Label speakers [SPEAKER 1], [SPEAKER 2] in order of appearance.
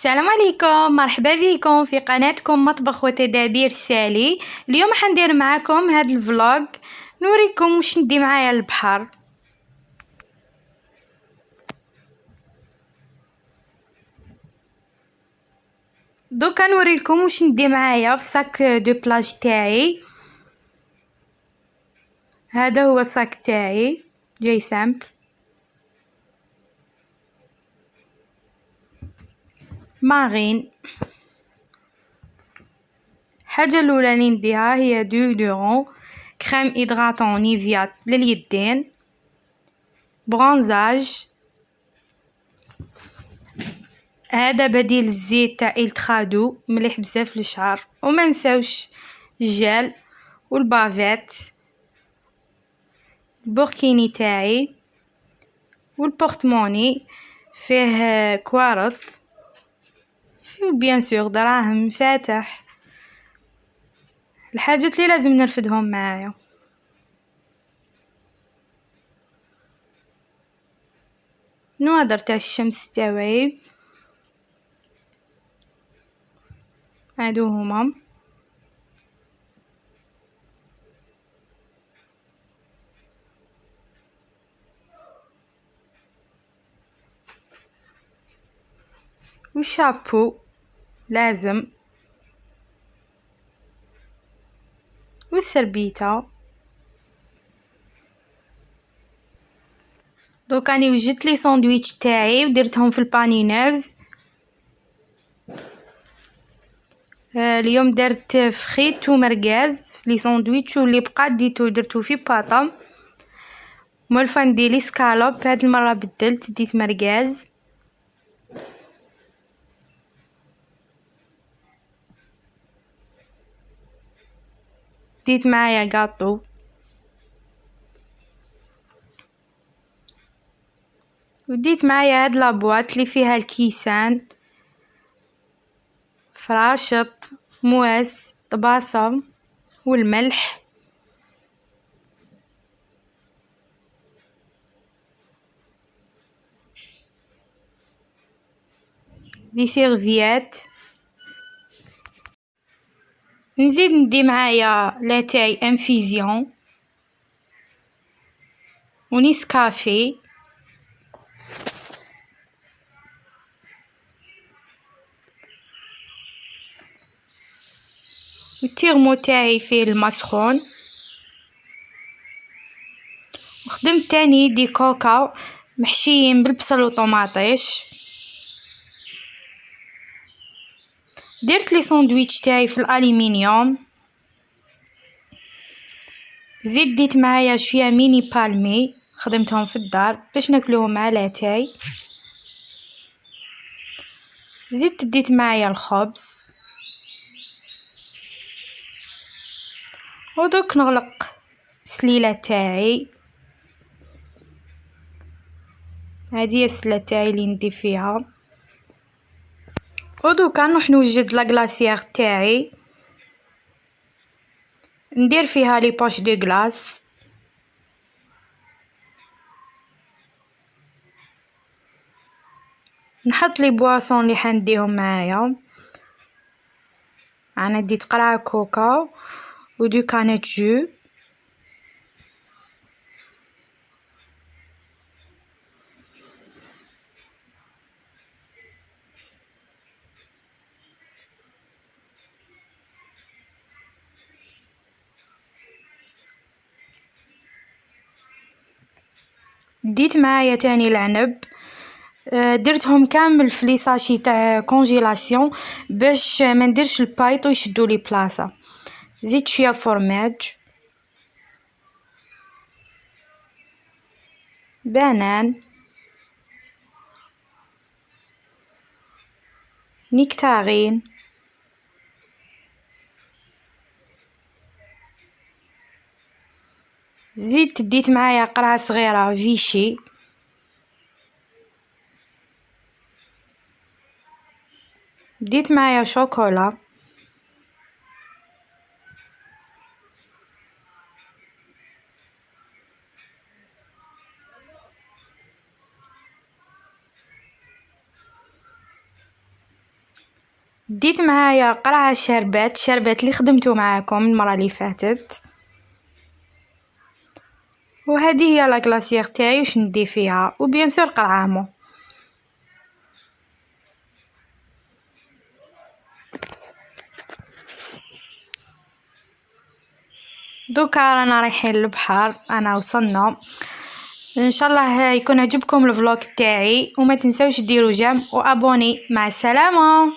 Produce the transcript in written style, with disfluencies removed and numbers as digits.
[SPEAKER 1] السلام عليكم، مرحبا بكم في قناتكم مطبخ وتدابير سالي. اليوم حندير معاكم هاد الفلوج نوريكم واش ندي معايا للبحر. دوكا نوريكم واش ندي معايا في صاك دو بلاج تاعي. هذا هو الصاك تاعي جاي سامبل. مارين. الحاجه الاولى اللي نديها هي دودورون كريم هيدراتون نيفيا لليدين، برونزاج، هذا بديل الزيت تاع الترادو مليح بزاف للشعر، وما نساوش الجل والبافيت، البوركيني تاعي والبورتموني فيه كوارط، فيه بيان سور دراهم فاتح، الحاجات اللي لازم نرفدهم معايا. نوادر تاع الشمس تاعي هادو هما. والشابو لازم، والسربيته. دوك راني وجدت لي ساندويتش تاعي ودرتهم في البانيناز. اليوم درت فخيت ومرقاز لي ساندويتش، واللي بقى درتو في باطا. مولفا ندير لي سكالوب، هاد المره بدلت ديت مرقاز. ديت معايا قاطو، وديت معايا هاد لابواط اللي فيها الكيسان، فراشط، مواس، طباسة، والملح. لي سيرفيات. نزيد ندي معايا لاتاي انفيزيون ونيسكافي، التيرمو تاعي فيه الماء سخون. وخدمت تاني دي كوكا محشيين بالبصل وطماطيش. درت لي ساندويتش تاعي في الالومنيوم. زيد ديت معايا شويه ميني بالمي خدمتهم في الدار باش ناكلوهم مع لاتاي. زيد ديت معايا الخبز، ودوك نغلق السليله تاعي. هذه هي السله تاعي اللي ندي فيها. ودوكا نروح نوجد لا غلاسيير تاعي، ندير فيها لي بوش دو غلاس. نحط لي بواسون اللي حنديهم معايا. انا ديت قرعه كوكا ودو كانيت جو. ديت معايا تاني العنب، درتهم كامل في لي ساشي تاع كونجيلاسيون باش ما نديرش البايط ويشدوا لي بلاصه. زيد شويه فورماج، بنان، نيكتارين، زيد ديت معايا قرعه صغيره فيشي، ديت معايا شوكولا، ديت معايا قرعة شربات اللي خدمته معاكم المرة اللي فاتت، وهذه هي لا كلاسيير تاعي واش ندي فيها، وبيان سور قرعامو. دوكا رانا رايحين للبحر، انا وصلنا. ان شاء الله يكون عجبكم الفلوق تاعي، وما تنسوش ديروا جيم وابوني. مع السلامه.